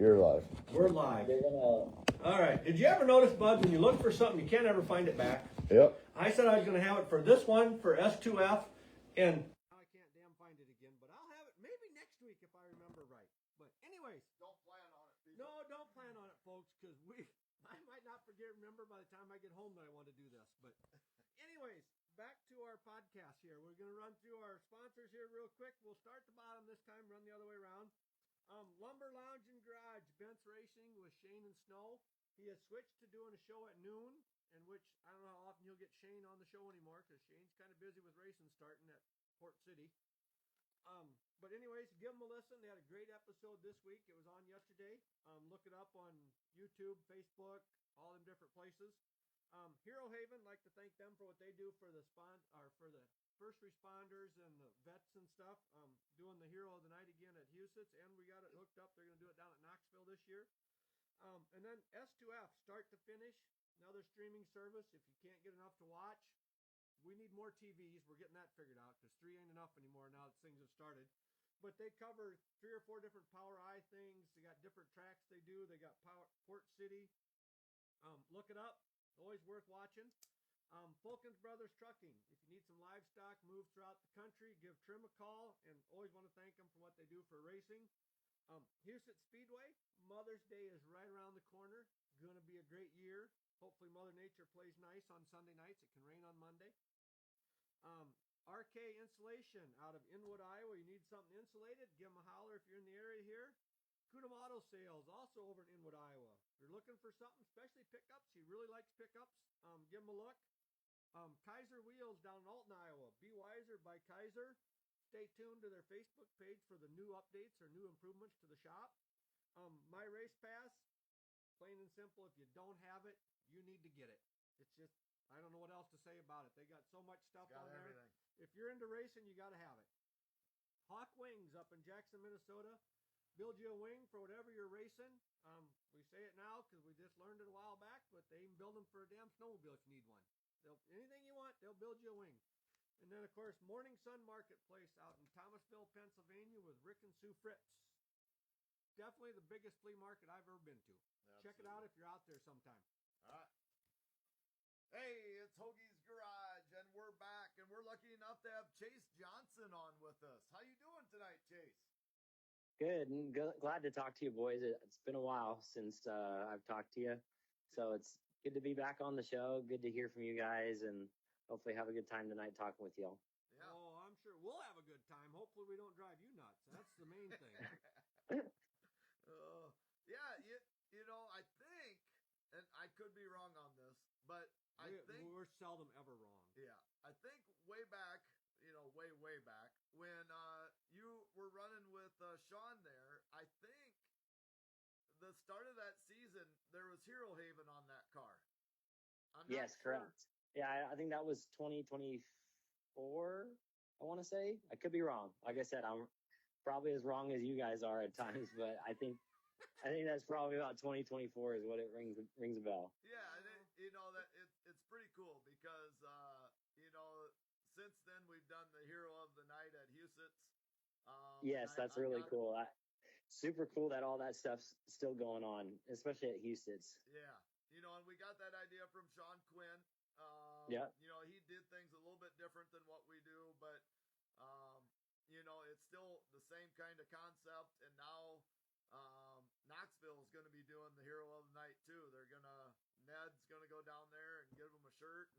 You're live. We're live. All right. Did you ever notice, Bud, when you look for something, you can't ever find it back? Yep. I said I was going to have it for this one, for S2F, and I can't damn find it again, but I'll have it maybe next week if I remember right. But anyways. Don't plan on it, people. No, don't plan on it, folks, because I might not remember by the time I get home that I want to do this. But anyways, back to our podcast here. We're going to run through our sponsors here real quick. We'll start at the bottom this time, run the other way around. Lumber Lounge and Garage, Bent's Racing with Shane and Snow. He has switched to doing a show at noon, in which I don't know how often you'll get Shane on the show anymore because Shane's kind of busy with racing starting at Port City. But anyways, give them a listen. They had a great episode this week. It was on yesterday. Look it up on YouTube, Facebook, all them different places. Hero Haven, like to thank them for what they do for the for the first responders and the vets and stuff. Doing the Hero of the Night again at Huset's, and we got it hooked up. They're going to do it down at Knoxville this year. And then S2F, start to finish, another streaming service. If you can't get enough to watch, we need more TVs. We're getting that figured out because 3 ain't enough anymore now that things have started. But they cover 3 or 4 different Power Eye things. They got different tracks they do. They got Port City. Look it up. Always worth watching. Fulkins Brothers Trucking. If you need some livestock moved throughout the country, give Trim a call, and always want to thank them for what they do for racing. Huset Speedway. Mother's Day is right around the corner. Going to be a great year. Hopefully Mother Nature plays nice on Sunday nights. It can rain on Monday. RK Insulation out of Inwood, Iowa. You need something insulated, give them a holler if you're in the area here. Kudum Auto Sales, also over in Inwood, Iowa. If you're looking for something, especially pickups, he really likes pickups. Give him a look. Kaiser Wheels down in Alton, Iowa. Be Wiser by Kaiser. Stay tuned to their Facebook page for the new updates or new improvements to the shop. My Race Pass, plain and simple, if you don't have it, you need to get it. It's just, I don't know what else to say about it. They got so much stuff on there. Everything. If you're into racing, you got to have it. Hawk Wings up in Jackson, Minnesota. Build you a wing for whatever you're racing. We say it now because we just learned it a while back, but they even build them for a damn snowmobile if you need one. Anything you want, they'll build you a wing. And then, of course, Morning Sun Marketplace out in Thomasville, Pennsylvania with Rick and Sue Fritz. Definitely the biggest flea market I've ever been to. Absolutely. Check it out if you're out there sometime. All right. Hey, it's Hoagie's Garage, and we're back, and we're lucky enough to have Chase Johnson on with us. How you doing tonight, Chase? Good. And glad to talk to you, boys. It's been a while since I've talked to you, so it's good to be back on the show. Good to hear from you guys, and hopefully have a good time tonight talking with y'all. Yeah. Oh, I'm sure we'll have a good time. Hopefully we don't drive you nuts. That's the main thing. Yeah, you know, I think, and I could be wrong on this, but I think we're seldom ever wrong. Yeah, I think way back, way back, when you were running with Sean there, I think the start of that season, there was Hero Haven on that car. I'm not Yes, sure. correct. Yeah, I think that was 2024, I want to say. I could be wrong. Like I said, I'm probably as wrong as you guys are at times, but I think that's probably about 2024 is what it rings a bell. Yeah, and it's pretty cool because since then we've done the Hero of the Night at Huset's. Yes, that's really cool. Super cool that all that stuff's still going on, especially at Huset's. Yeah, and we got that idea from Sean Quinn. Yeah. He did things a little bit different than what we do, but it's still the same kind of concept. And now Knoxville is going to be doing the Hero of the Night too. Ned's gonna go down there and give them a shirt,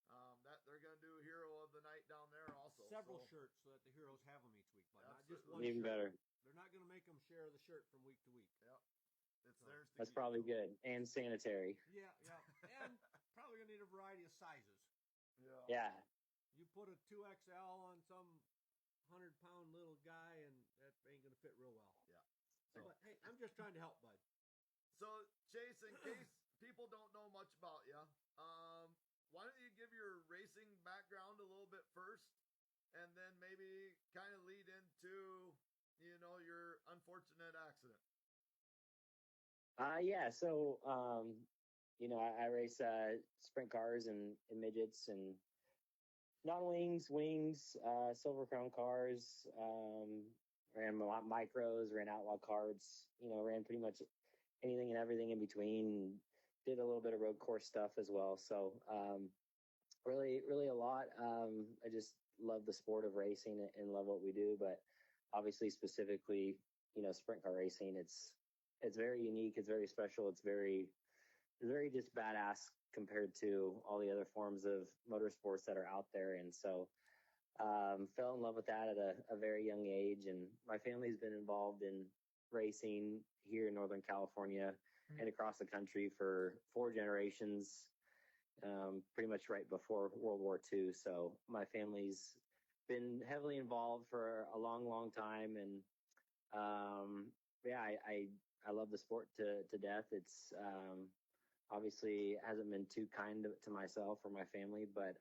and that they're gonna do Hero of the Night down there also. Several shirts so that the heroes have them each week, but not just one. Even shirt. better. They're not gonna make them share the shirt from week to week. Yep, it's theirs. That's probably good and sanitary. Yeah, and probably gonna need a variety of sizes. Yeah. You put a 2XL on some 100-pound little guy, and that ain't gonna fit real well. Yeah. But hey, I'm just trying to help, bud. So, Chase, in case people don't know much about you, why don't you give your racing background a little bit first, and then maybe kind of lead into, your unfortunate accident? Yeah. So, I race sprint cars and midgets and non-wings, wings, Silver Crown cars, ran micros, ran outlaw carts, ran pretty much anything and everything in between. Did a little bit of road course stuff as well. So really, really a lot. I just love the sport of racing and love what we do. But obviously, specifically, sprint car racing, it's very unique. It's very special. It's very just badass compared to all the other forms of motorsports that are out there. And so fell in love with that at a very young age. And my family's been involved in racing here in Northern California and across the country for 4 generations, pretty much right before World War II. So my family's been heavily involved for a long, long time. And yeah, I love the sport to death. It's obviously hasn't been too kind to myself or my family, but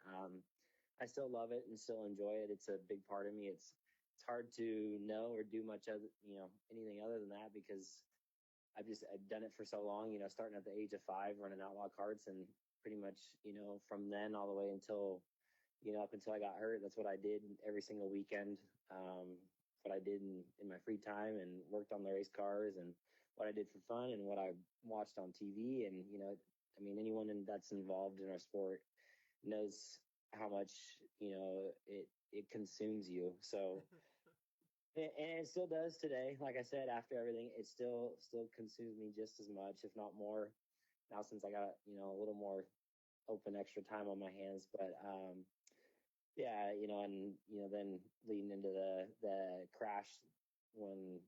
I still love it and still enjoy it. It's a big part of me. It's hard to know or do much other, anything other than that, because I've done it for so long, starting at the age of 5, running outlaw carts, and pretty much, from then all the way until, up until I got hurt. That's what I did every single weekend. What I did in my free time, and worked on the race cars, and what I did for fun, and what I watched on TV. And, anyone that's involved in our sport knows how much, it consumes you. So, and it still does today. Like I said, after everything, it still consumes me just as much, if not more, now, since I got, a little more open extra time on my hands. But, yeah, and, then leading into the crash when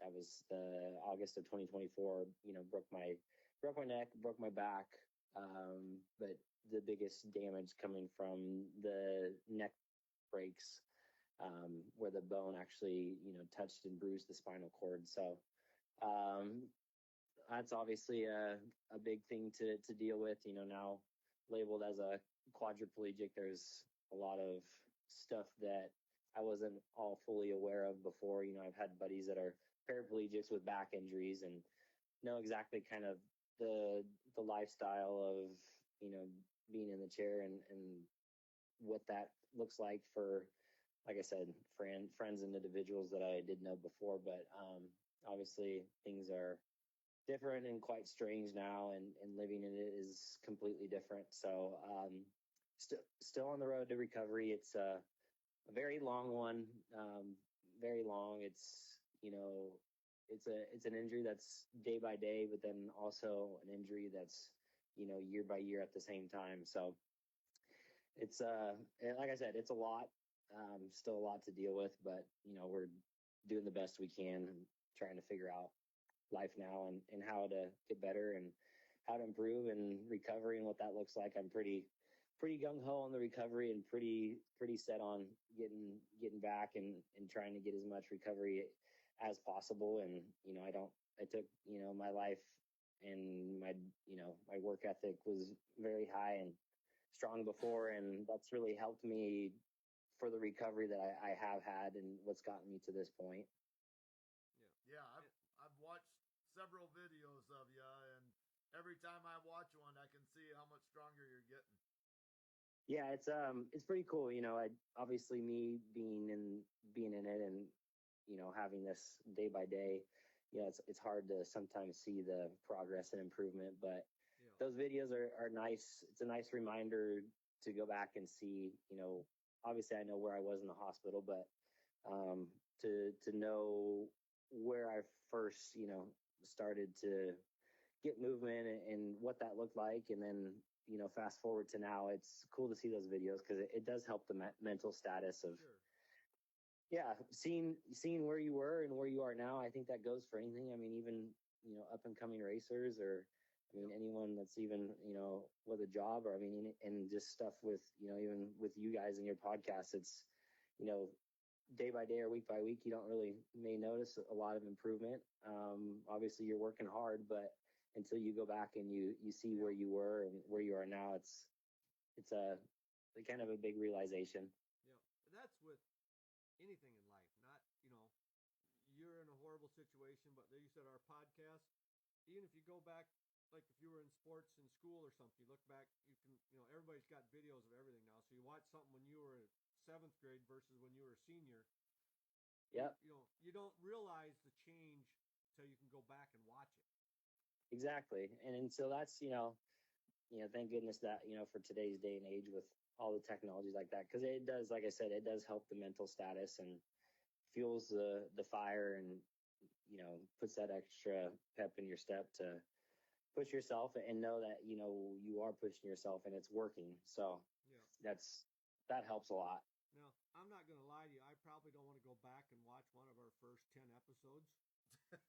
that was the August of 2024, broke my neck, broke my back. But the biggest damage coming from the neck breaks, where the bone actually, touched and bruised the spinal cord. So, that's obviously a big thing to deal with, now labeled as a quadriplegic. There's a lot of stuff that I wasn't all fully aware of before. I've had buddies that are paraplegics with back injuries, and know exactly kind of the lifestyle of, being in the chair, and what that looks like for, like I said, friends and individuals that I didn't know before. But obviously things are different and quite strange now, and living in it is completely different. So still on the road to recovery. It's a very long one, very long. It's, it's an injury that's day by day, but then also an injury that's, year by year at the same time. So it's like I said, it's a lot, still a lot to deal with, but we're doing the best we can and trying to figure out life now, and how to get better, and how to improve, and recovery, and what that looks like. I'm pretty gung-ho on the recovery, and pretty set on getting back, and trying to get as much recovery as possible. And I took my life, and my my work ethic was very high and strong before, and that's really helped me for the recovery that I have had, and what's gotten me to this point. Yeah, I've watched several videos of you, and every time I watch one, I can see how much stronger you're getting. Yeah, it's pretty cool. I obviously, me being in it, and having this day by day, it's hard to sometimes see the progress and improvement. But Yeah. those videos are nice. It's a nice reminder to go back and see. Obviously I know where I was in the hospital, but to know where I first started to get movement, and what that looked like. And then fast forward to now, it's cool to see those videos, because it does help the mental status of, Sure. yeah, seeing where you were and where you are now. I think that goes for anything. Even up and coming racers, or anyone that's even with a job, or and just stuff with even with you guys and your podcast. It's day by day or week by week, you don't really may notice a lot of improvement. Obviously you're working hard, but until you go back and you see where you were and where you are now, it's a kind of a big realization. Yeah. That's with anything in life. Not, you're in a horrible situation, but like you said, our podcast, even if you go back, like if you were in sports in school or something, you look back, you can, everybody's got videos of everything now. So you watch something when you were 7th grade versus when you were a senior, Yep. You don't realize the change till you can go back and watch it. Exactly. And so that's, thank goodness that, for today's day and age with all the technologies like that, because it does, like I said, it does help the mental status and fuels the fire and, puts that extra pep in your step to push yourself and know that, you are pushing yourself and it's working. So Yeah. that helps a lot. Now, I'm not going to lie to you. I probably don't want to go back and watch one of our first 10 episodes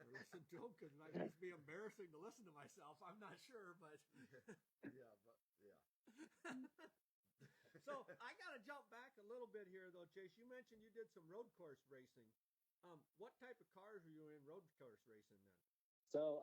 or listen to them because it might just be embarrassing to listen to myself. I'm not sure, but yeah. So I got to jump back a little bit here, though, Chase. You mentioned you did some road course racing. What type of cars were you in road course racing then? So,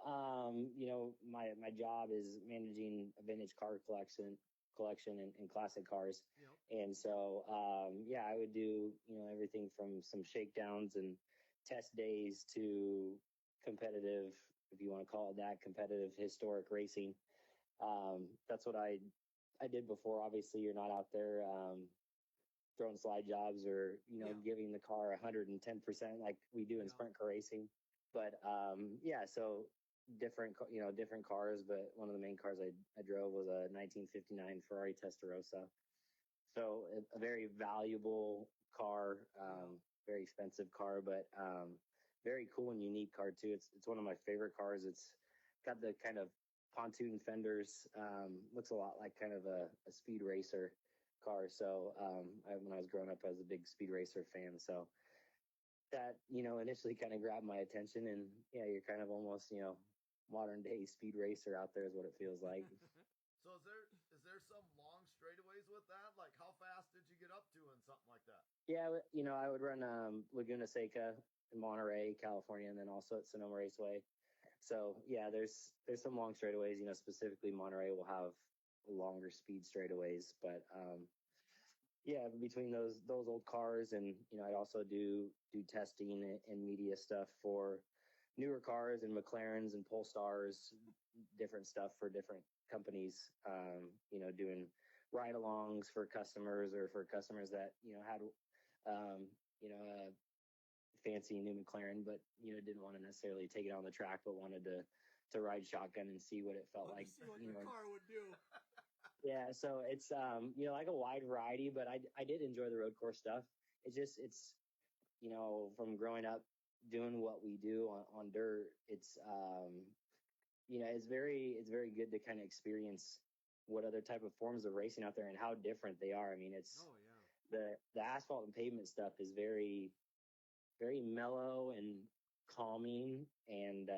my job is managing a vintage car collection and classic cars. Yep. And so, I would do, everything from some shakedowns and test days to competitive, if you want to call it that, competitive historic racing. That's what I did before. Obviously, you're not out there throwing slide jobs or giving the car 110% like we do in sprint car racing. But so different cars. But one of the main cars I drove was a 1959 Ferrari Testarossa. So a very valuable car, very expensive car, but very cool and unique car too. It's one of my favorite cars. It's got the kind of pontoon fenders, looks a lot like kind of a speed racer car. So when I was growing up, I was a big speed racer fan. So that, initially kind of grabbed my attention, and you're kind of almost, modern day speed racer out there is what it feels like. So is there some long straightaways with that? Like how fast did you get up to in something like that? Yeah, I would run Laguna Seca in Monterey, California, and then also at Sonoma Raceway. So there's some long straightaways. Specifically Monterey will have longer speed straightaways, but between those old cars and I'd also do testing and media stuff for newer cars and McLarens and Polestars, different stuff for different companies. Doing ride-alongs for customers or for customers that had a fancy new McLaren, but didn't want to necessarily take it on the track, but wanted to ride shotgun and see what it felt like. See what your car would do. Yeah, so it's like a wide variety, but I did enjoy the road course stuff. It's from growing up doing what we do on dirt, it's it's very good to kind of experience what other type of forms of racing out there and how different they are. I mean, it's the asphalt and pavement stuff is very, very mellow and calming, and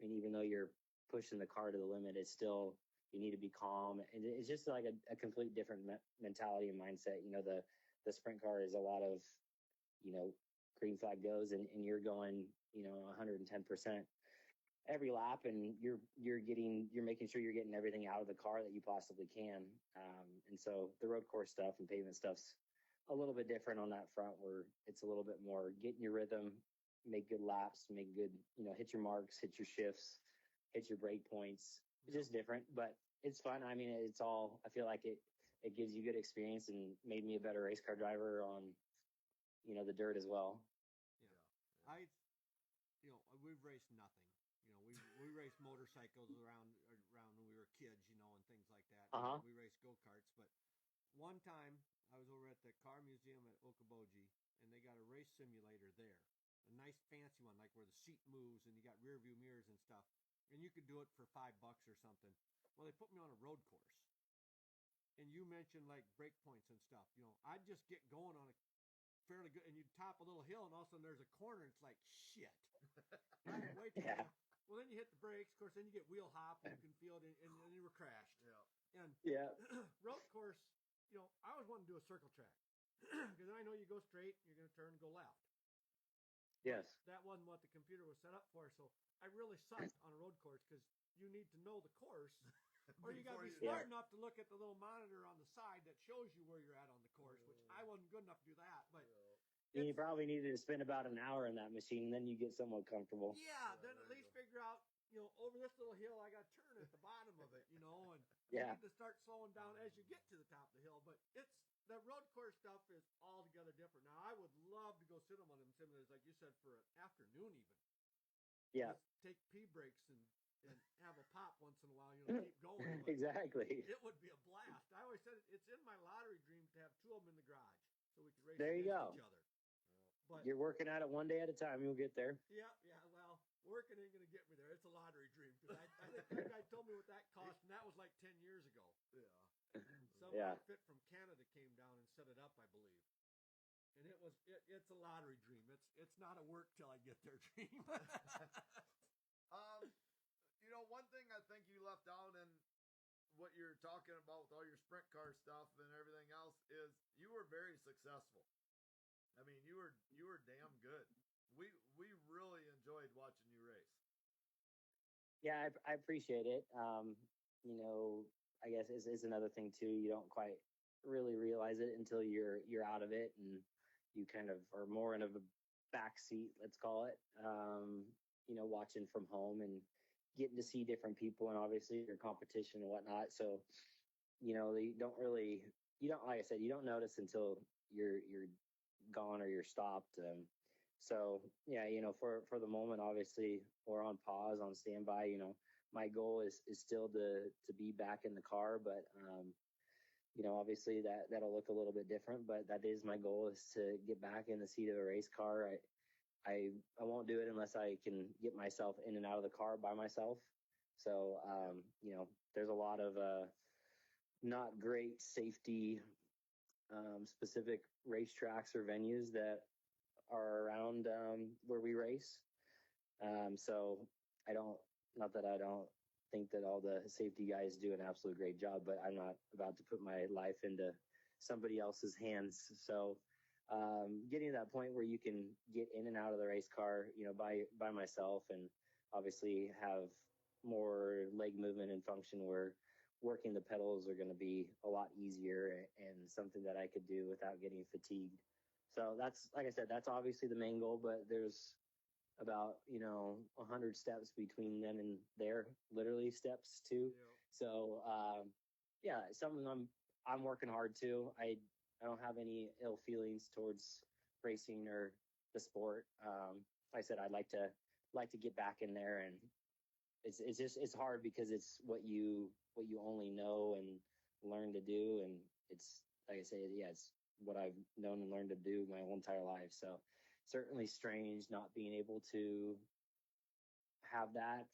even though you're pushing the car to the limit, it's still, you need to be calm, and it's just like a complete different mentality and mindset. The sprint car is a lot of green flag goes, and you're going 110% every lap, and you're making sure you're getting everything out of the car that you possibly can. And so the road course stuff and pavement stuff's a little bit different on that front, where it's a little bit more getting your rhythm, make good laps, make good, hit your marks, hit your shifts, hit your break points. It's just different, but it's fun. I mean, it's all, I feel like it gives you good experience and made me a better race car driver on, the dirt as well. Yeah. We've raced nothing. We raced motorcycles around when we were kids, and things like that. We raced go-karts, but one time I was over at the car museum at Okoboji, and they got a race simulator there, a nice fancy one, like where the seat moves and you got rear view mirrors and stuff, and you could do it for $5 or something. Well, they put me on a road course, and you mentioned like break points and stuff. I'd just get going on a fairly good, and you'd top a little hill, and all of a sudden there's a corner, and it's like shit. Wait till well, then you hit the brakes. Of course, then you get wheel hop, and you can feel it, and then you were crashed. Yeah. And road course, I always wanted to do a circle track because then I know you go straight, you're going to turn and go left. Yes. But that wasn't what the computer was set up for, so I really sucked on a road course because you need to know the course, or you got to be smart enough to look at the little monitor on the side that shows you where you're at on the course, which I wasn't good enough to do that, but. You probably needed to spend about an hour in that machine, and then you get somewhat comfortable. Yeah, then at least figure out, over this little hill, I got to turn at the bottom of it, and you need to start slowing down as you get to the top of the hill. But the road course stuff is altogether different. Now, I would love to go sit them on them simulators, like you said, for an afternoon even. Yeah, Just take pee breaks and have a pop once in a while, keep going. But exactly. it would be a blast. I always said it's in my lottery dream to have two of them in the garage so we could race There you against go. each other. But You're working at it one day at a time. You'll get there. yeah, well, working ain't gonna get me there. It's a lottery dream because I think that guy told me what that cost, and that was like 10 years ago. Yeah. Some Yeah. outfit from Canada came down and set it up, I believe. And it's a lottery dream. It's not a work till I get there dream. One thing I think you left out in what you're talking about with all your sprint car stuff and everything else is you were very successful. I mean, you were damn good. We really enjoyed watching you race. Yeah, I appreciate it. I guess is another thing too. You don't quite really realize it until you're out of it, and you kind of are more in a back seat, let's call it. Watching from home and getting to see different people, and obviously your competition and whatnot. So, you don't like I said, you don't notice until you're gone or you're stopped. So yeah, for the moment, obviously we're on pause, on standby. My goal is still to be back in the car, but obviously that'll look a little bit different, but that is my goal, is to get back in the seat of a race car. I won't do it unless I can get myself in and out of the car by myself. So there's a lot of not great safety specific racetracks or venues that are around where we race. So not that I don't think that all the safety guys do an absolute great job, but I'm not about to put my life into somebody else's hands. So getting to that point where you can get in and out of the race car, by myself, and obviously have more leg movement and function where working the pedals are going to be a lot easier and something that I could do without getting fatigued. So that's, like I said, that's obviously the main goal, but there's about 100 steps between then and there, literally steps too. Yeah. So yeah, something I'm working hard to. I don't have any ill feelings towards racing or the sport. Like I said, I'd like to get back in there, and it's hard because it's what you only know and learn to do, and it's like I say, yeah, it's what I've known and learned to do my whole entire life. So certainly strange not being able to have that.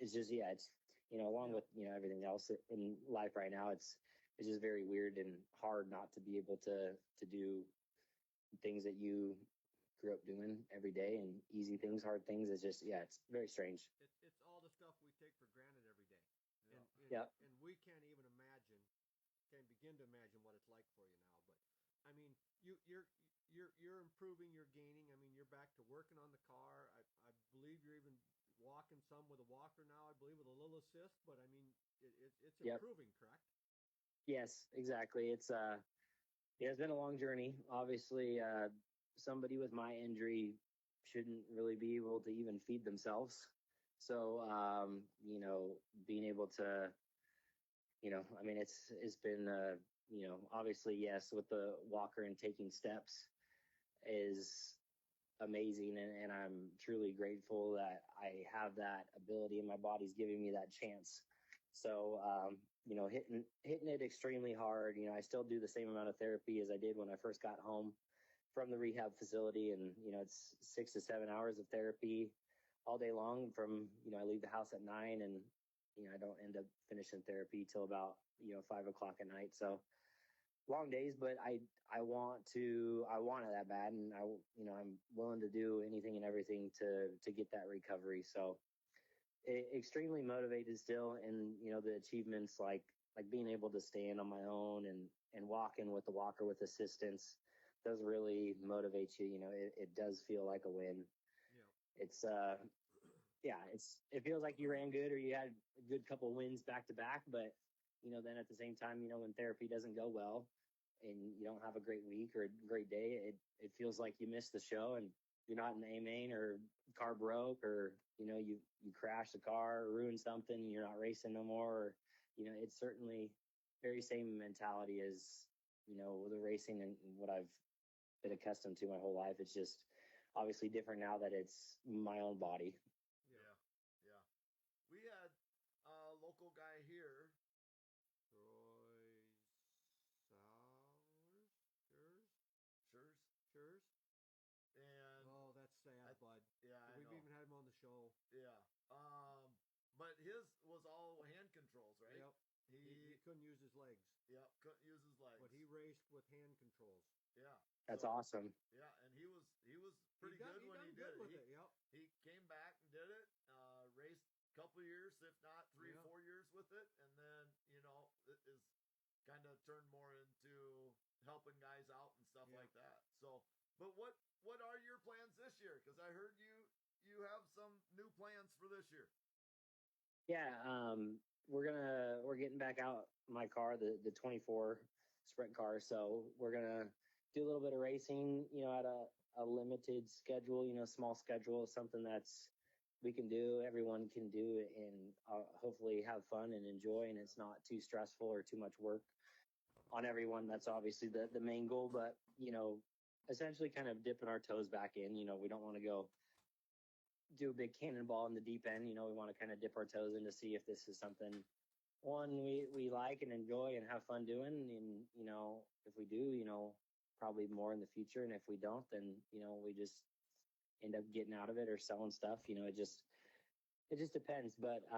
It's just, yeah, it's along with everything else in life right now, it's just very weird and hard not to be able to do things that you grew up doing every day, and easy things, hard things. It's just, yeah, it's very strange. It's all the stuff we take for granted every day. Yeah. And we can't even begin to imagine what it's like for you now. But I mean, you're improving, you're gaining. I mean, you're back to working on the car. I believe you're even walking some with a walker now, I believe, with a little assist, but I mean, it's Yep. improving, correct? Yes, exactly. It's been a long journey. Obviously, somebody with my injury shouldn't really be able to even feed themselves. So, being able to, I mean, it's been, obviously, yes, with the walker and taking steps is amazing. And I'm truly grateful that I have that ability and my body's giving me that chance. So, hitting it extremely hard. I still do the same amount of therapy as I did when I first got home from the rehab facility. And, it's 6 to 7 hours of therapy all day long from, I leave the house at 9 and, I don't end up finishing therapy till about, 5 o'clock at night. So long days, but I want it that bad. And I'm willing to do anything and everything to get that recovery. So extremely motivated still. And, the achievements like being able to stand on my own and walking with the walker with assistance does really motivate you. It does feel like a win. Yeah. It's, it feels like you ran good or you had a good couple wins back to back, but, then at the same time, when therapy doesn't go well and you don't have a great week or a great day, it feels like you missed the show and you're not in the A main, or car broke, or, you crashed the car or ruined something and you're not racing no more. Or, it's certainly very same mentality as the racing and what I've been accustomed to my whole life. It's just obviously different now that it's my own body. Yeah. Yeah. We had a local guy here. Troy Sowers? Schurz? Schurz. Schurz? And Oh, that's sad, bud. yeah, I We've know. even had him on the show. Yeah. But his was all hand controls, right? Yep. He couldn't use his legs, Yep, couldn't use his legs. but he raced with hand controls. Yeah. That's so, awesome. Yeah, and he was pretty He good when done he good did with it. it. Yep. He came back and did it. Raced a couple years, if not 3 Yeah. 4 years with it, and then it is kind of turned more into helping guys out and stuff Yeah. like that. So, but what are your plans this year? Because I heard you have some new plans for this year. Yeah, we're getting back out my car, the 24 sprint car. So we're gonna do a little bit of racing, at a limited schedule, small schedule, something that's we can do, everyone can do, and hopefully have fun and enjoy, and it's not too stressful or too much work on everyone. That's obviously the main goal, but essentially kind of dipping our toes back in. We don't want to go do a big cannonball in the deep end. We want to kind of dip our toes in to see if this is something we like and enjoy and have fun doing. And if we do, probably more in the future. And if we don't, then we just end up getting out of it or selling stuff. It just depends. But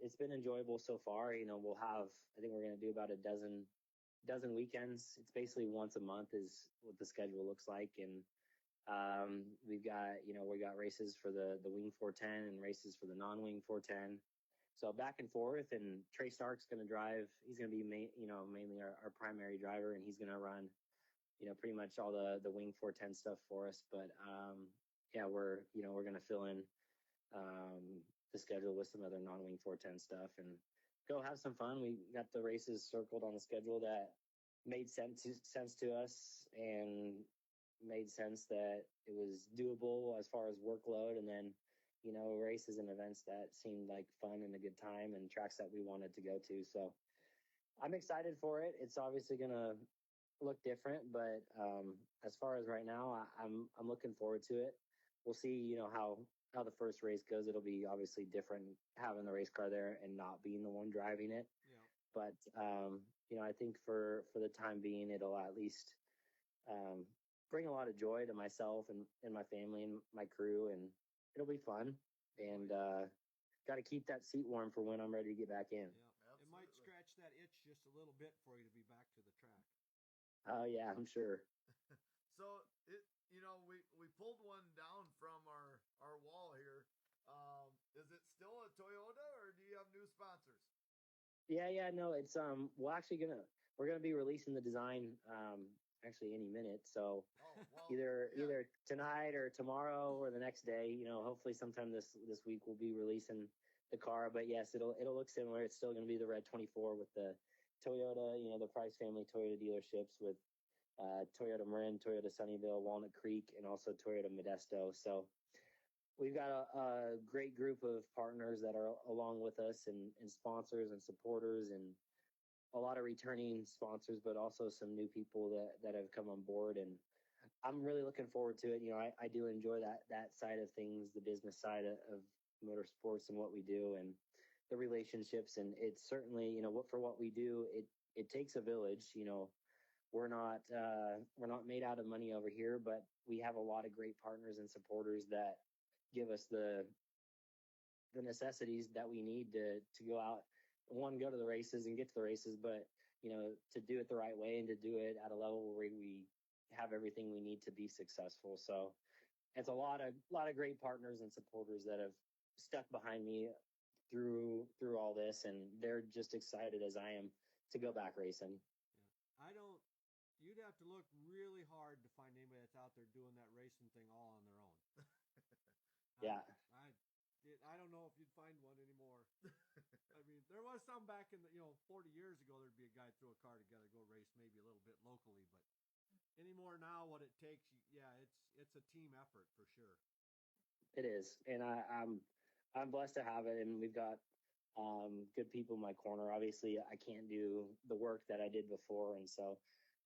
it's been enjoyable so far. I think we're gonna do about a dozen weekends. It's basically once a month is what the schedule looks like. And we got races for the wing 410 and races for the non-wing 410. So back and forth, and Trey Stark's going to drive. He's going to be mainly our primary driver, and he's going to run pretty much all the wing 410 stuff for us. But yeah, we're going to fill in the schedule with some other non-wing 410 stuff and go have some fun. We got the races circled on the schedule that made sense to us and made sense that it was doable as far as workload, and then races and events that seemed like fun and a good time, and tracks that we wanted to go to. So I'm excited for it. It's obviously gonna look different, but as far as right now, I'm looking forward to it. We'll see how the first race goes. It'll be obviously different having the race car there and not being the one driving it. Yeah. But I think for the time being, it'll at least bring a lot of joy to myself and my family and my crew, and it'll be fun. And got to keep that seat warm for when I'm ready to get back in. Yeah. It might scratch that itch just a little bit for you to be back to the track. Oh yeah, I'm sure. So we pulled one down from our wall here. Is it still a Toyota, or do you have new sponsors? Yeah, no, it's we're gonna be releasing the design actually any minute. So either tonight or tomorrow or the next day, hopefully sometime this week we'll be releasing the car. But yes, it'll look similar. It's still gonna be the red 24 with the Toyota, the Price family Toyota dealerships with Toyota Marin, Toyota Sunnyvale, Walnut Creek, and also Toyota Modesto. So we've got a great group of partners that are along with us, and sponsors and supporters, and a lot of returning sponsors, but also some new people that have come on board. And I'm really looking forward to it. I do enjoy that side of things, the business side of motorsports and what we do and the relationships. And it's certainly, for what we do, it takes a village. We're not made out of money over here, but we have a lot of great partners and supporters that give us the necessities that we need to go out, go to the races and get to the races, but to do it the right way and to do it at a level where we have everything we need to be successful. So it's a lot of great partners and supporters that have stuck behind me through all this, and they're just excited as I am to go back racing. Yeah. You'd have to look really hard to find anybody that's out there doing that racing thing all on their own. Yeah. I don't know if you'd find one anymore. I mean, there was some back in 40 years ago, there'd be a guy throw a car together, go race maybe a little bit locally, but anymore now what it takes, it's a team effort for sure. It is. And I'm blessed to have it, and we've got good people in my corner. Obviously I can't do the work that I did before, and so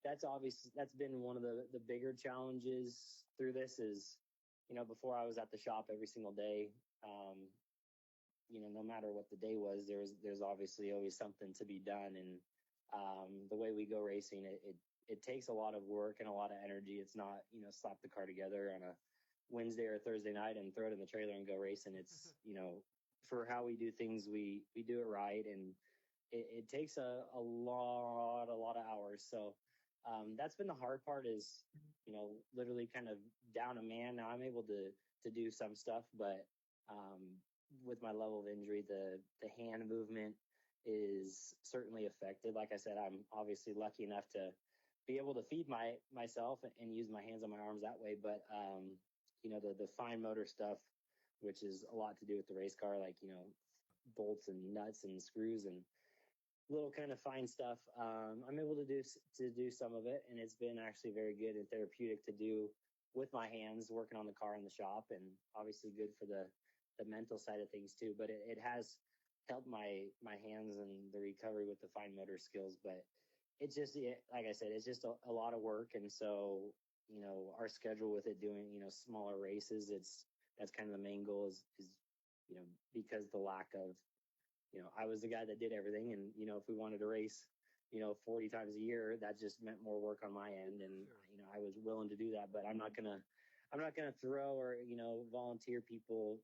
that's been one of the bigger challenges through this is, before I was at the shop every single day. No matter what the day was, there's obviously always something to be done. And the way we go racing, it takes a lot of work and a lot of energy. It's not, slap the car together on a Wednesday or Thursday night and throw it in the trailer and go racing. It's, for how we do things, we do it right. And it takes a lot of hours. So that's been the hard part is, literally kind of down a man. Now I'm able to do some stuff, but with my level of injury, the hand movement is certainly affected. Like I said, I'm obviously lucky enough to be able to feed myself and use my hands and my arms that way. But, the fine motor stuff, which is a lot to do with the race car, like, bolts and nuts and screws and little kind of fine stuff. I'm able to do some of it, and it's been actually very good and therapeutic to do with my hands, working on the car in the shop, and obviously good for the mental side of things too. But it has helped my hands and the recovery with the fine motor skills. But it's just, like I said, it's just a lot of work. And so, our schedule with it doing, smaller races, that's kind of the main goal is, because the lack of, I was the guy that did everything. And, if we wanted to race, 40 times a year, that just meant more work on my end. And, Sure. I was willing to do that, but I'm not going to throw or, volunteer people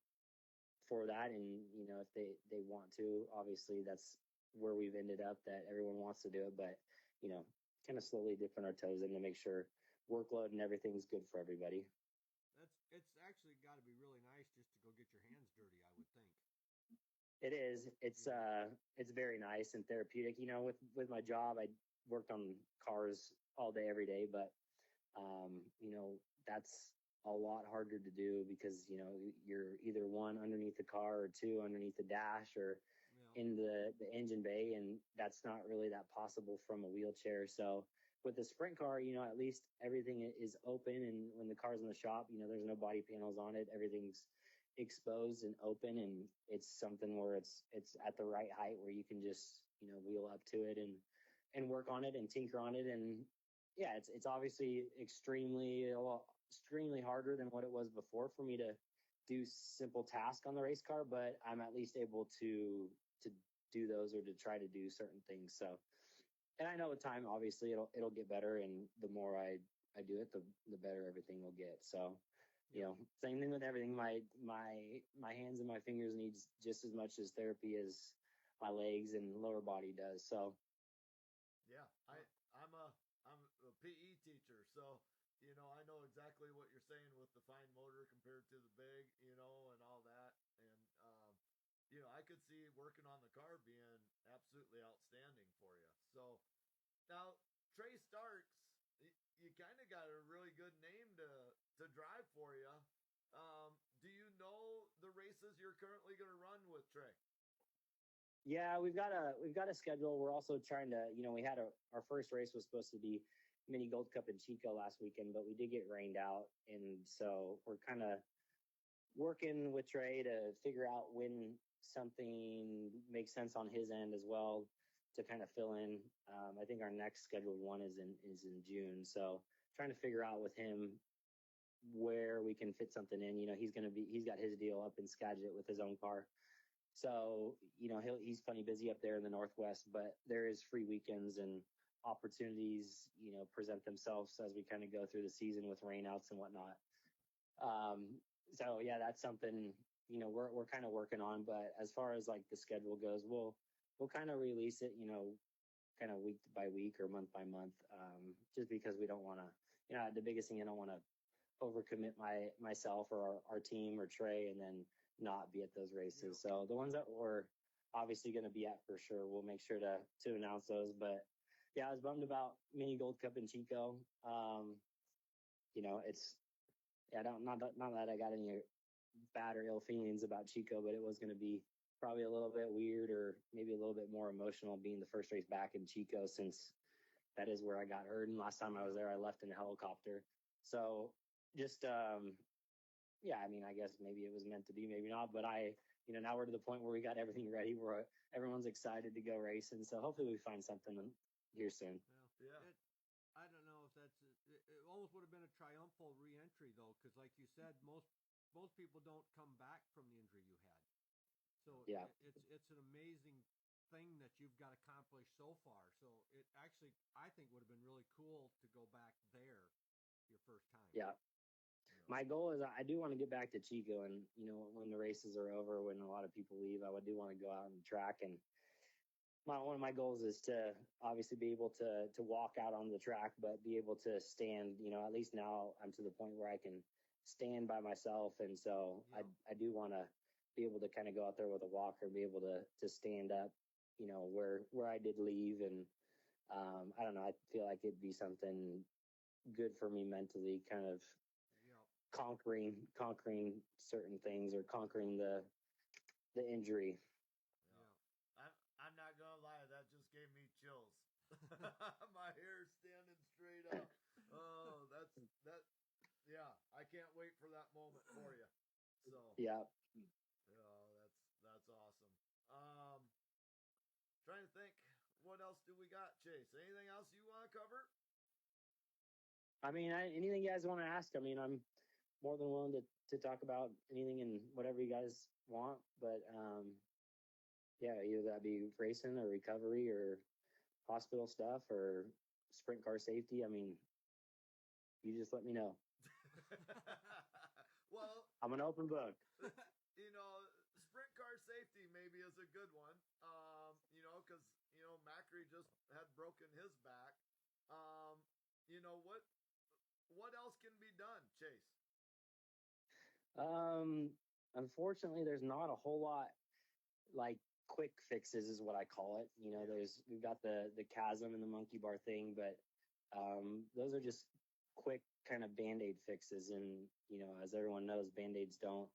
for that. And, if they want to, obviously that's where we've ended up, that everyone wants to do it, but, kind of slowly dipping our toes in to make sure workload and everything's good for everybody. It's actually got to be really nice just to go get your hands dirty, I would think. It is. It's very nice and therapeutic. With my job, I worked on cars all day, every day, but that's a lot harder to do because you're either one underneath the car or two underneath the dash or Yeah. in the engine bay, and that's not really that possible from a wheelchair. So with the sprint car, at least everything is open, and when the car's in the shop, there's no body panels on it. Everything's exposed and open, and it's something where it's at the right height where you can just wheel up to it and work on it and tinker on it. And yeah, it's obviously extremely harder than what it was before for me to do simple tasks on the race car, but I'm at least able to do those or to try to do certain things. So, and I know with time, obviously it'll get better, and the more I do it, the better everything will get. So, same thing with everything. My hands and my fingers needs just as much as therapy as my legs and lower body does. So, Yeah, I'm a PE teacher, so I know exactly what you're saying with the fine motor compared to the big, and all that. And I could see working on the car being absolutely outstanding for you. So now, Trey Starks, you kind of got a really good name to drive for you. Do you know the races you're currently going to run with Trey? yeah, we've got a schedule. We're also trying to, we had our first race was supposed to be Mini Gold Cup in Chico last weekend, but we did get rained out, and so we're kind of working with Trey to figure out when something makes sense on his end as well to kind of fill in. I think our next scheduled one is in June, so trying to figure out with him where we can fit something in. He's got his deal up in Skagit with his own car. So, he's plenty busy up there in the Northwest, but there is free weekends and opportunities, present themselves as we kind of go through the season with rainouts and whatnot. So yeah, that's something, we're kind of working on, but as far as like the schedule goes, we'll kind of release it, kind of week by week or month by month. Just because we don't want to, the biggest thing, I don't want to overcommit myself or our team or Trey and then not be at those races. Yeah. So the ones that we're obviously going to be at for sure, we'll make sure to announce those. But yeah, I was bummed about Mini Gold Cup in Chico. Not that I got any bad or ill feelings about Chico, but it was going to be probably a little bit weird or maybe a little bit more emotional being the first race back in Chico, since that is where I got hurt. And last time I was there, I left in a helicopter. So just, I guess maybe it was meant to be, maybe not, but now we're to the point where we got everything ready, where everyone's excited to go racing. So hopefully we find something here soon. Yeah. Yeah. I'd almost would have been a triumphal reentry though, because like you said, most people don't come back from the injury you had. So Yeah. it's an amazing thing that you've got accomplished so far. So it actually, I think, would have been really cool to go back there your first time. Yeah. My goal is I do want to get back to Chico, and when the races are over, when a lot of people leave, I do want to go out on the track. And one of my goals is to obviously be able to walk out on the track, but be able to stand. At least now I'm to the point where I can stand by myself, and so Yeah. I do want to be able to kind of go out there with a walker, be able to stand up, where I did leave, and I don't know. I feel like it'd be something good for me mentally, kind of Yeah. conquering certain things or conquering the injury. Yeah. I'm not gonna lie, that just gave me chills. My hair's standing straight up. Oh, that. Yeah, I can't wait for that moment for you. So Yeah. that's awesome. Trying to think, what else do we got, Chase? Anything else you want to cover? I mean, anything you guys want to ask? I mean, I'm more than willing to talk about anything and whatever you guys want. But yeah, either that be racing or recovery or hospital stuff or sprint car safety. I mean, you just let me know. Well, I'm an open book. Sprint car safety maybe is a good one. Because Macri just had broken his back. What else can be done, Chase? Unfortunately, there's not a whole lot like quick fixes is what I call it. We've got the chasm and the monkey bar thing, but those are just quick kind of band-aid fixes, and as everyone knows, band-aids don't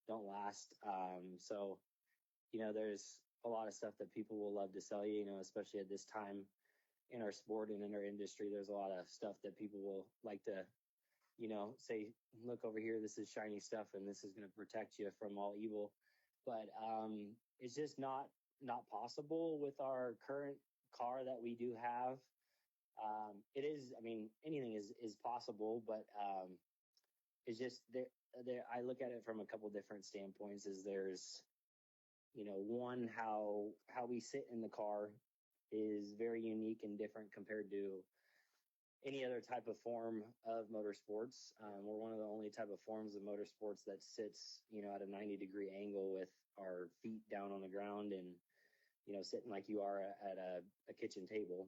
last. So there's a lot of stuff that people will love to sell you, especially at this time in our sport and in our industry. There's a lot of stuff that people will like to say, look over here, this is shiny stuff and this is going to protect you from all evil. But it's just not possible with our current car that we do have. It is, I mean, anything is possible, but it's just there. I look at it from a couple different standpoints. Is there's, one, how we sit in the car is very unique and different compared to any other type of form of motorsports. We're one of the only type of forms of motorsports that sits, at a 90-degree angle with our feet down on the ground and, sitting like you are at a kitchen table.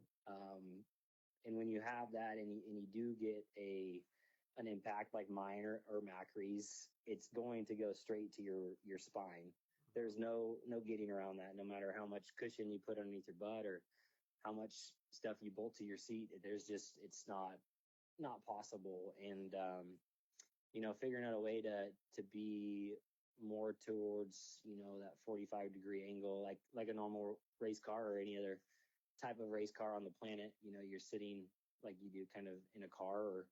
And when you have that and you do get an impact like mine or Macri's, it's going to go straight to your spine. There's no getting around that, no matter how much cushion you put underneath your butt or how much stuff you bolt to your seat. It's not possible. And, figuring out a way to be more towards, that 45-degree angle, like a normal race car or any other type of race car on the planet, you're sitting like you do kind of in a car, or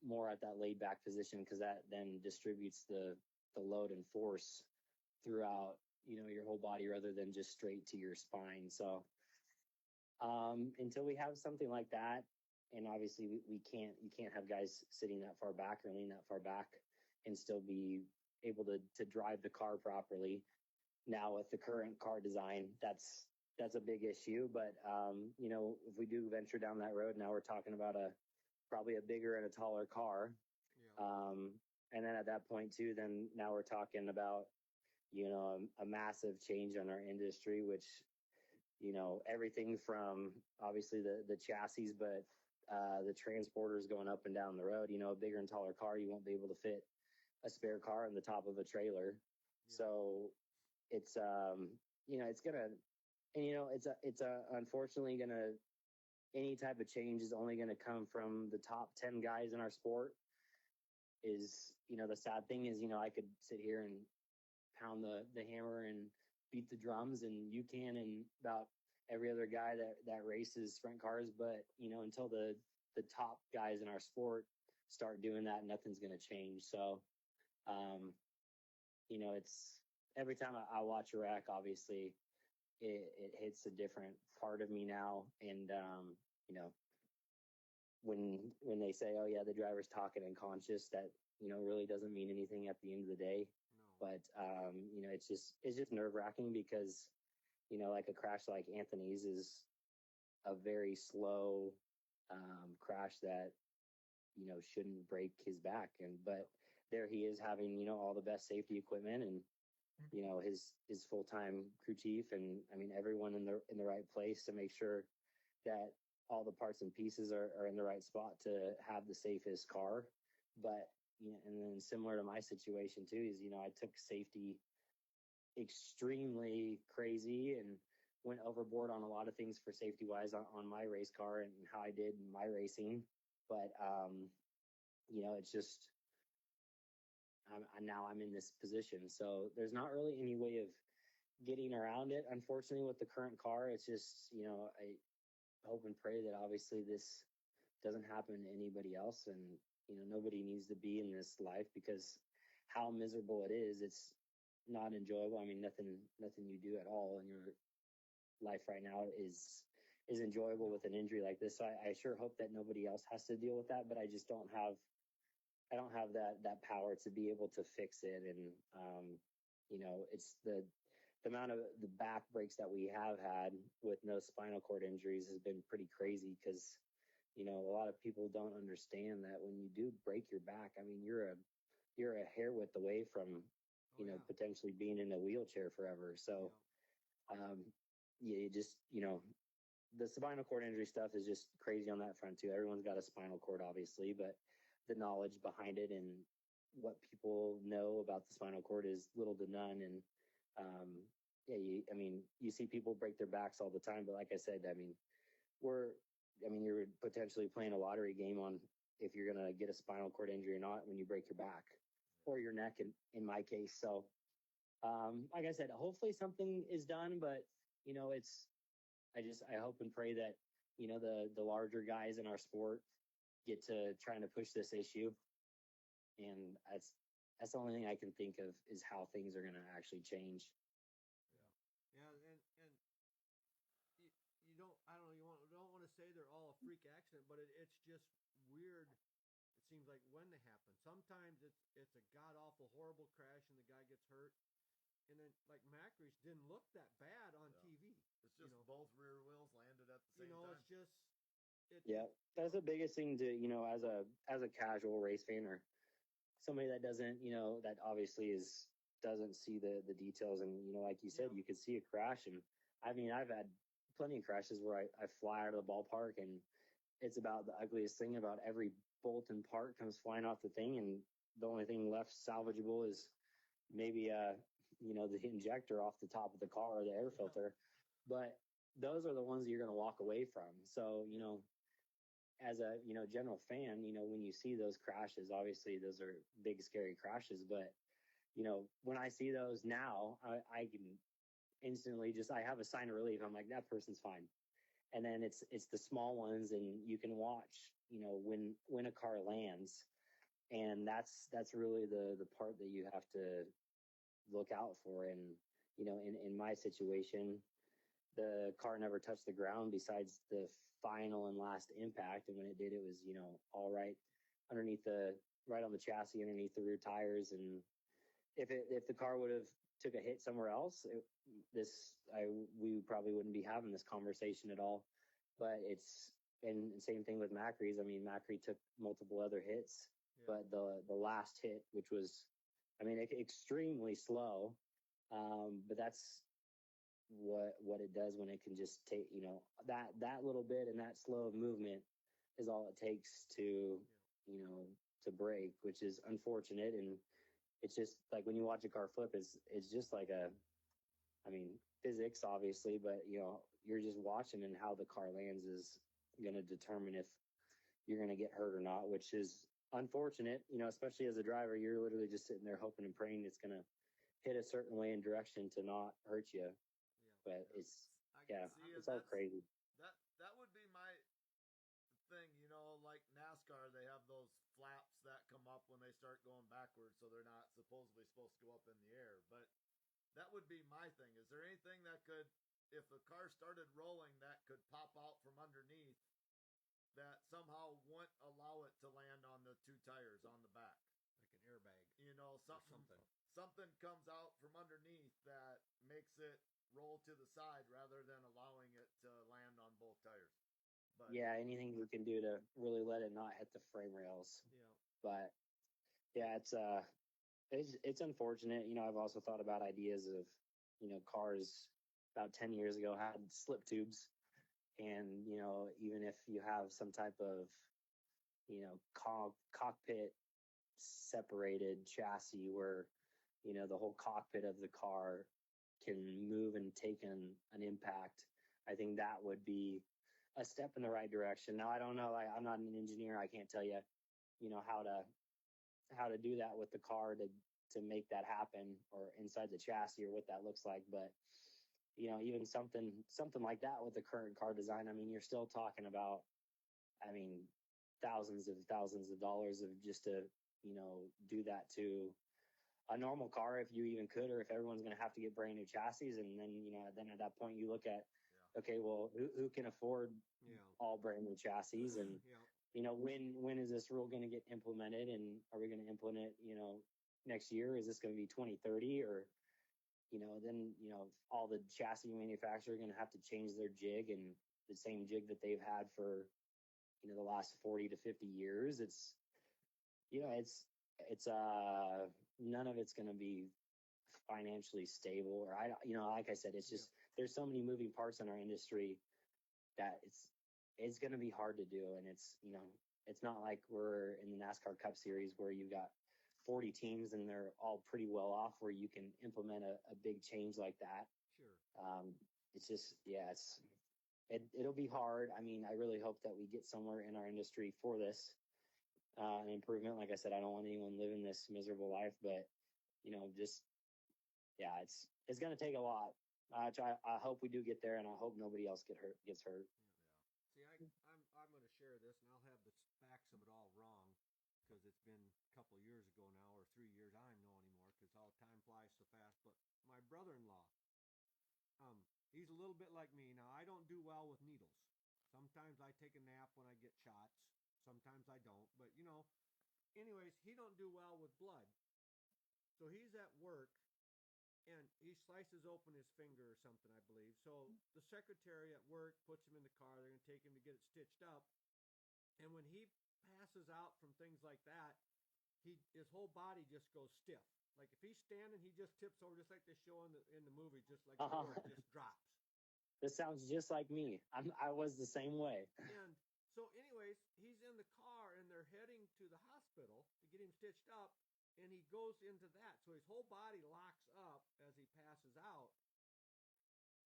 more at that laid back position, because that then distributes the load and force throughout, your whole body rather than just straight to your spine. So until we have something like that, and obviously you can't have guys sitting that far back or leaning that far back and still be able to drive the car properly. Now with the current car design, that's a big issue. But if we do venture down that road, now we're talking about probably a bigger and a taller car. Yeah. And then at that point too, then now we're talking about a massive change in our industry, which everything from obviously the chassis, but the transporters going up and down the road. A bigger and taller car, you won't be able to fit a spare car on the top of a trailer. Yeah. So it's it's gonna, and it's unfortunately gonna, any type of change is only gonna come from the top 10 guys in our sport. Is the sad thing is I could sit here and pound the hammer and beat the drums, and you can, and about every other guy that races sprint cars, but until the top guys in our sport start doing that, nothing's going to change. So it's every time I watch a wreck, obviously it hits a different part of me now, and when they say, oh yeah, the driver's talking unconscious, that really doesn't mean anything at the end of the day. No. But it's just nerve wracking because like a crash like Anthony's is a very slow crash that shouldn't break his back, but there he is having all the best safety equipment and his full-time crew chief, and I mean everyone in the right place to make sure that all the parts and pieces are in the right spot to have the safest car. But and then similar to my situation too is I took safety extremely crazy and went overboard on a lot of things for safety wise on my race car and how I did my racing. But it's just now I'm in this position, so there's not really any way of getting around it. Unfortunately, with the current car, it's just I hope and pray that obviously this doesn't happen to anybody else, and nobody needs to be in this life, because how miserable it is, it's not enjoyable. I mean, nothing you do at all in your life right now is enjoyable with an injury like this. So I sure hope that nobody else has to deal with that, but I just don't have that power to be able to fix it. And it's the amount of the back breaks that we have had with no spinal cord injuries has been pretty crazy, because a lot of people don't understand that when you do break your back, I mean, you're a hair width away from potentially being in a wheelchair forever. So you just the spinal cord injury stuff is just crazy on that front too. Everyone's got a spinal cord, obviously, but the knowledge behind it and what people know about the spinal cord is little to none. And you see people break their backs all the time, but like I said, I mean, you're potentially playing a lottery game on if you're gonna get a spinal cord injury or not when you break your back or your neck in my case. So like I said, hopefully something is done, but I hope and pray that the larger guys in our sport get to trying to push this issue. And that's the only thing I can think of is how things are going to actually change. Yeah, and you don't, I don't know, don't want to say they're all a freak accident, but it's just weird. It seems like when they happen, sometimes it's a god awful horrible crash and the guy gets hurt, and then like Macris didn't look that bad on TV. It's just both rear wheels landed at the same time. It's just that's the biggest thing to as a casual race fan or somebody that doesn't that obviously doesn't see the details, and like you said, you could see a crash. And I mean, I've had plenty of crashes where I fly out of the ballpark and it's about the ugliest thing. About every bolt and part comes flying off the thing, and the only thing left salvageable is maybe the injector off the top of the car or the air filter. But those are the ones that you're going to walk away from. So as a general fan, when you see those crashes, obviously those are big scary crashes, but when I see those now, I can instantly I have a sign of relief. I'm like, that person's fine. And then it's the small ones, and you can watch when a car lands, and that's really the part that you have to look out for. And in my situation, the car never touched the ground besides the final and last impact, and when it did, it was all right underneath right on the chassis, underneath the rear tires. And if the car would have took a hit somewhere else, we probably wouldn't be having this conversation at all. But and same thing with Macri. I mean, Macri took multiple other hits, but the last hit, which was, I mean, extremely slow, but that's what it does when it can just take that little bit, and that slow of movement is all it takes to to break, which is unfortunate. And it's just like when you watch a car flip, it's just like physics obviously, but you're just watching, and how the car lands is going to determine if you're going to get hurt or not, which is unfortunate. Especially as a driver, you're literally just sitting there hoping and praying it's going to hit a certain way and direction to not hurt you. But it's all crazy. That would be my thing, like NASCAR, they have those flaps that come up when they start going backwards, so they're not supposedly supposed to go up in the air. But that would be my thing. Is there anything that could, if the car started rolling, that could pop out from underneath that somehow wouldn't allow it to land on the two tires on the back. Like an airbag. You know, Or something comes out from underneath that makes it roll to the side rather than allowing it to land on both tires. But Yeah, anything you can do to really let it not hit the frame rails. Yeah. But yeah, it's unfortunate. You know, I've also thought about ideas of, you know, cars about 10 years ago had slip tubes. And, you know, even if you have some type of, you know, cockpit separated chassis where, you know, the whole cockpit of the car can move and take an impact, I think that would be a step in the right direction. Now, I don't know, I'm not an engineer. I can't tell you, you know, how to do that with the car to make that happen, or inside the chassis, or what that looks like. But, you know, even something like that with the current car design, I mean, you're still talking about, I mean, thousands of dollars of just to, you know, do that to a normal car, if you even could, or if everyone's going to have to get brand new chassis. And then, you know, then at that point you look at, okay, well, who can afford all brand new chassis? And, you know, when is this rule going to get implemented? And are we going to implement it, you know, next year? Is this going to be 2030? Or, you know, then, you know, all the chassis manufacturers are going to have to change their jig, and the same jig that they've had for, you know, the last 40 to 50 years. It's, you know, it's none of it's going to be financially stable, or you know, like I said, it's just, there's so many moving parts in our industry that it's going to be hard to do. And it's, you know, it's not like we're in the NASCAR Cup Series where you've got 40 teams and they're all pretty well off, where you can implement a big change like that. Sure. It's just, yeah, it'll be hard. I mean, I really hope that we get somewhere in our industry for this an improvement. Like I said, I don't want anyone living this miserable life, but, you know, just, yeah, it's going to take a lot. I hope we do get there, and I hope nobody else gets hurt. Yeah. See, I'm going to share this, and I'll have the facts of it all wrong, because it's been a couple of years ago now, or 3 years. I don't know anymore, because all time flies so fast. But my brother-in-law, he's a little bit like me. Now, I don't do well with needles. Sometimes I take a nap when I get shots. Sometimes I don't. But, you know, anyways, he don't do well with blood. So he's at work, and he slices open his finger or something, I believe. So the secretary at work puts him in the car. They're going to take him to get it stitched up. And when he passes out from things like that, his whole body just goes stiff. Like if he's standing, he just tips over, just like they show in the movie, just like it just drops. This sounds just like me. I was the same way. And so anyways, he's in the car, and they're heading to the hospital to get him stitched up, and he goes into that. So his whole body locks up as he passes out.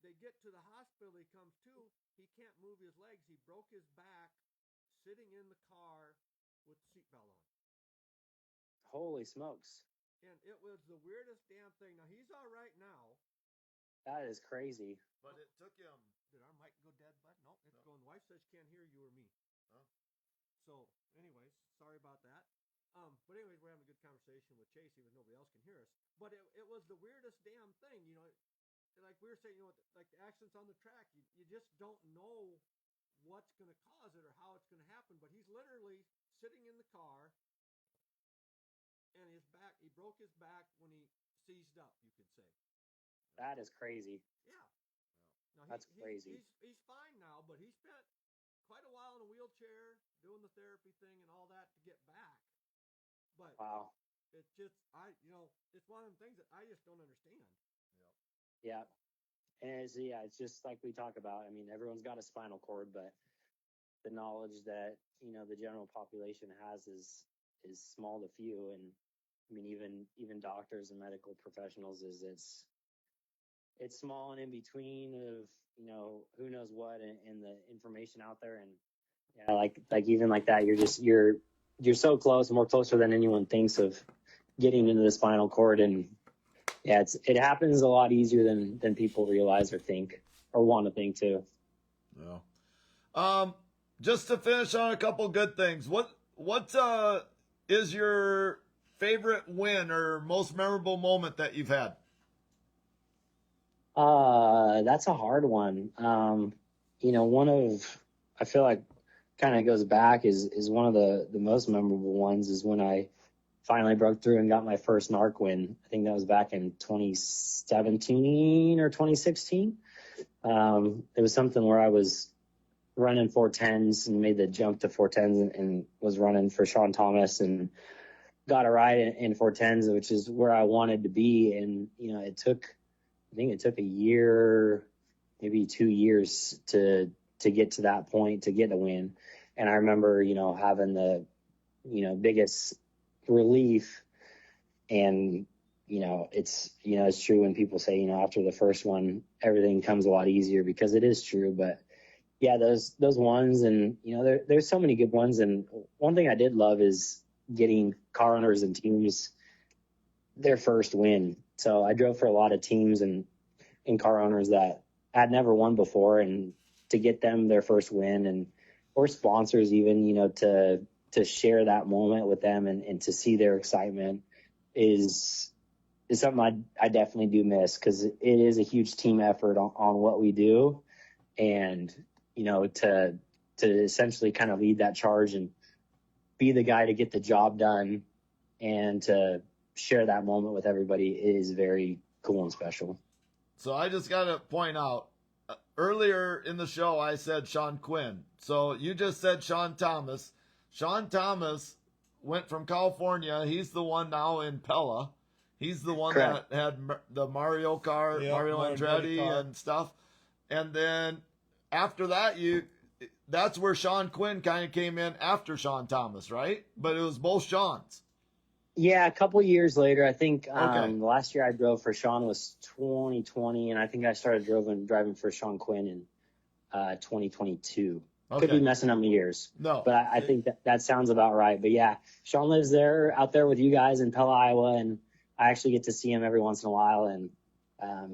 They get to the hospital, he comes to, he can't move his legs. He broke his back sitting in the car with the seatbelt on. Holy smokes. And it was the weirdest damn thing. Now, he's all right now. That is crazy. But it took him. Did our mic go dead, bud? Nope, it's going. Wife says she can't hear you or me. Huh? So, anyways, sorry about that. But anyways, we're having a good conversation with Chase, even nobody else can hear us. But it was the weirdest damn thing, you know. Like we were saying, you know, like the accidents on the track, you just don't know what's going to cause it or how it's going to happen. But he's literally sitting in the car, and he broke his back when he seized up, you could say. That is crazy. Yeah. Now, that's crazy. He's fine now, but he spent quite a while in a wheelchair doing the therapy thing and all that to get back. But wow, it's just, it's one of the things that I just don't understand. Yeah. And it's just like we talk about. I mean, everyone's got a spinal cord, but the knowledge that, you know, the general population has is small to few. And I mean, even doctors and medical professionals it's small and in between of, you know, who knows what, and the information out there. And yeah, like even like that, you're so close, more closer than anyone thinks, of getting into the spinal cord. And yeah, it happens a lot easier than people realize or think or want to think too. Yeah. Just to finish on a couple good things, what is your favorite win or most memorable moment that you've had? That's a hard one. You know, I feel like kind of goes back is one of the most memorable ones is when I finally broke through and got my first NARC win. I think that was back in 2017 or 2016. It was something where I was running 410s and made the jump to 410s and was running for Sean Thomas and got a ride in 410s, which is where I wanted to be. And, you know, I think it took a year, maybe 2 years to get to that point, to get a win. And I remember, you know, having the, you know, biggest relief. And, you know, it's true when people say, you know, after the first one, everything comes a lot easier, because it is true. But yeah, those ones, and, you know, there's so many good ones. And one thing I did love is getting car owners and teams their first win. So I drove for a lot of teams and car owners that had never won before, and to get them their first win, and or sponsors even, you know, to share that moment with them and to see their excitement is something I definitely do miss, because it is a huge team effort on what we do. And, you know, to essentially kind of lead that charge and be the guy to get the job done and to share that moment with everybody is very cool and special. So I just got to point out, earlier in the show, I said Sean Quinn. So you just said Sean Thomas. Sean Thomas went from California. He's the one now in Pella. He's the one Correct. that had the Mario Kart, Yeah, Mario Andretti car. and stuff. And then after that, that's where Sean Quinn kind of came in after Sean Thomas, right? But it was both Sean's. Yeah, a couple of years later, I think Okay. the last year I drove for Sean was 2020, and I think I started driving for Sean Quinn in 2022. Could be messing up my years, No. but I think that sounds about right. But yeah, Sean lives out there with you guys in Pella, Iowa, and I actually get to see him every once in a while. And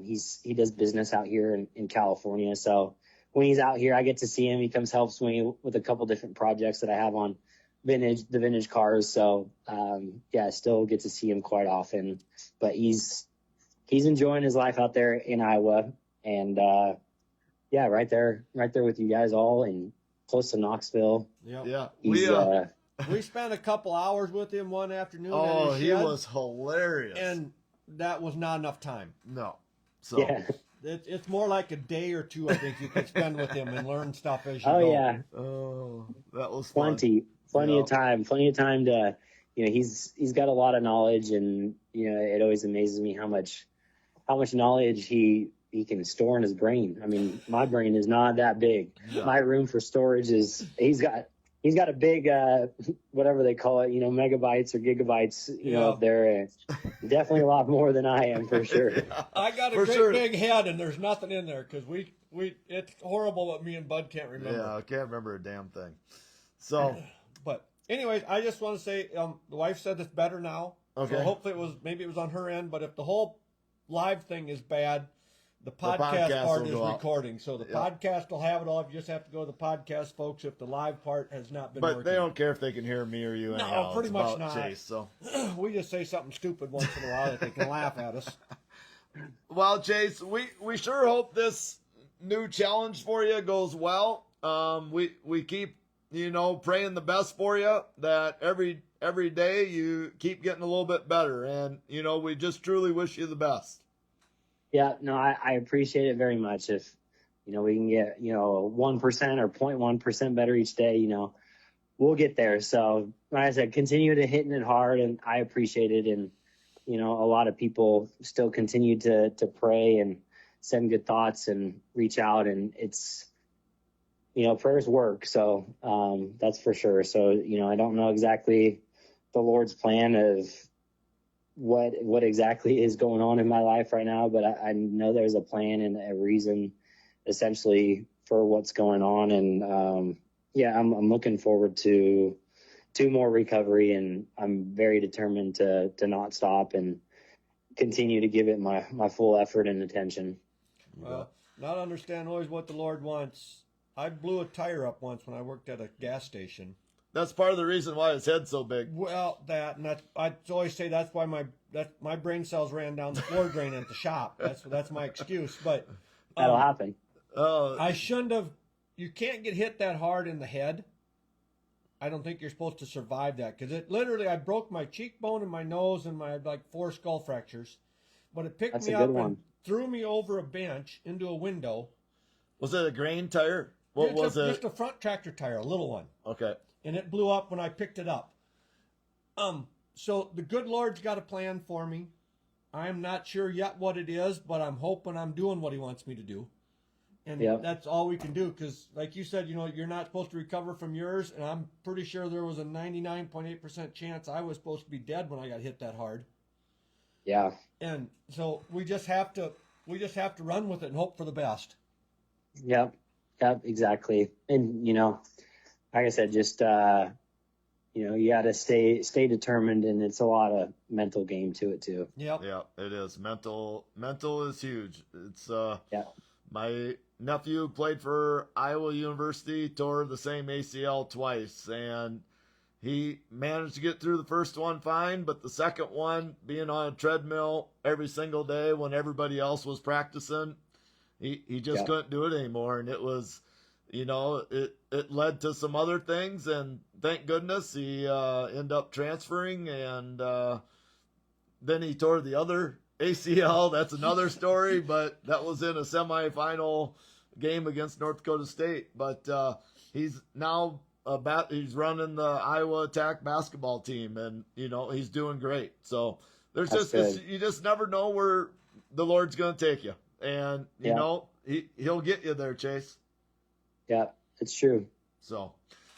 he does business out here in California, so when he's out here, I get to see him. He helps me with a couple different projects that I have on the vintage cars. So yeah, I still get to see him quite often. But he's enjoying his life out there in Iowa, and yeah, right there with you guys all, and close to Knoxville. Yep. Yeah. He's, We spent a couple hours with him one afternoon. Oh, at his he shed, was hilarious. and that was not enough time. No. So yeah. It's more like a day or two, I think, you could spend with him and learn stuff as you Oh go. yeah, oh, that was fun. plenty Yeah. of time to, you know, he's got a lot of knowledge, and, you know, it always amazes me how much knowledge he can store in his brain. I mean, my brain is not that big. Yeah. My room for storage he's got a big whatever they call it, you know, megabytes or gigabytes, you know, Yeah. up there. Definitely a lot more than I am, for sure. I got a For great sure. big head, and there's nothing in there because we it's horrible what me and Bud can't remember. Yeah, I can't remember a damn thing. So But anyways, I just want to say the wife said it's better now. Okay. So hopefully it was on her end. But if the whole live thing is bad, the podcast podcast part will is go out. recording. So the Yeah. podcast will have it all. You just have to go to the podcast, folks, if the live part has not been but working. they don't care if they can hear me or you. No, anyhow. pretty It's much about not. Chase, so. We just say something stupid once in a while that they can laugh at us. Well, Chase, we sure hope this new challenge for you goes well. We keep, you know, praying the best for you, that every day you keep getting a little bit better, and, you know, we just truly wish you the best. Yeah, no, I appreciate it very much. If, you know, we can get, you know, 1% or 0.1% better each day, you know, we'll get there. So like I said, continue to hitting it hard, and I appreciate it. And, you know, a lot of people still continue to pray and send good thoughts and reach out, and it's, you know, prayers work. So that's for sure. So, you know, I don't know exactly the Lord's plan of what exactly is going on in my life right now, but I know there's a plan and a reason essentially for what's going on. And yeah, I'm looking forward to more recovery, and I'm very determined to not stop and continue to give it my full effort and attention. Not understand always what the Lord wants. I blew a tire up once when I worked at a gas station. That's part of the reason why his head's so big. Well, I always say that's why my brain cells ran down the floor drain at the shop. That's my excuse. But That'll happen. Oh, I shouldn't have. You can't get hit that hard in the head. I don't think you're supposed to survive that because it literally, I broke my cheekbone and my nose and my like 4 skull fractures, but it picked That's me a good up one. and threw me over a bench into a window. Was it a grain tire? What It's was it? Just a front tractor tire, a little one, Okay. and it blew up when I picked it up. So the good Lord's got a plan for me. I'm not sure yet what it is, but I'm hoping I'm doing what He wants me to do. And Yep. that's all we can do because, like you said, you're not supposed to recover from yours, and I'm pretty sure there was a 99.8% chance I was supposed to be dead when I got hit that hard. Yeah. And so we just have to run with it and hope for the best. Yep. Yep. Exactly. And like I said, just you got to stay determined, and it's a lot of mental game to it too. Yep. Yeah, it is. Mental is huge. It's Yeah. my nephew played for Iowa University, tore the same ACL twice, and he managed to get through the first one fine, but the second one, being on a treadmill every single day when everybody else was practicing, he just couldn't do it anymore. And it was, it led to some other things, and thank goodness he ended up transferring, and then he tore the other ACL. That's another story, but that was in a semifinal game against North Dakota State. But he's now he's running the Iowa Attack basketball team, and he's doing great. So there's you just never know where the Lord's going to take you, and he'll get you there, Chase. Yeah, it's true. So,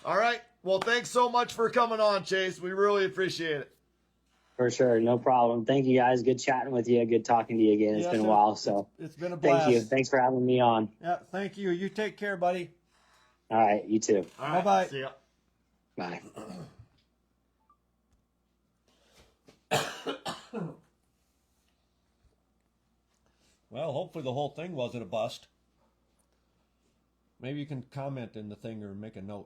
all right. Well, thanks so much for coming on, Chase. We really appreciate it. For sure, no problem. Thank you guys. Good chatting with you. Good talking to you again. It's been a while, so it's been a blast. Thank you. Thanks for having me on. Yeah, thank you. You take care, buddy. All right, you too. All right, Bye-bye. See ya. Bye. Well, hopefully the whole thing wasn't a bust. Maybe you can comment in the thing or make a note.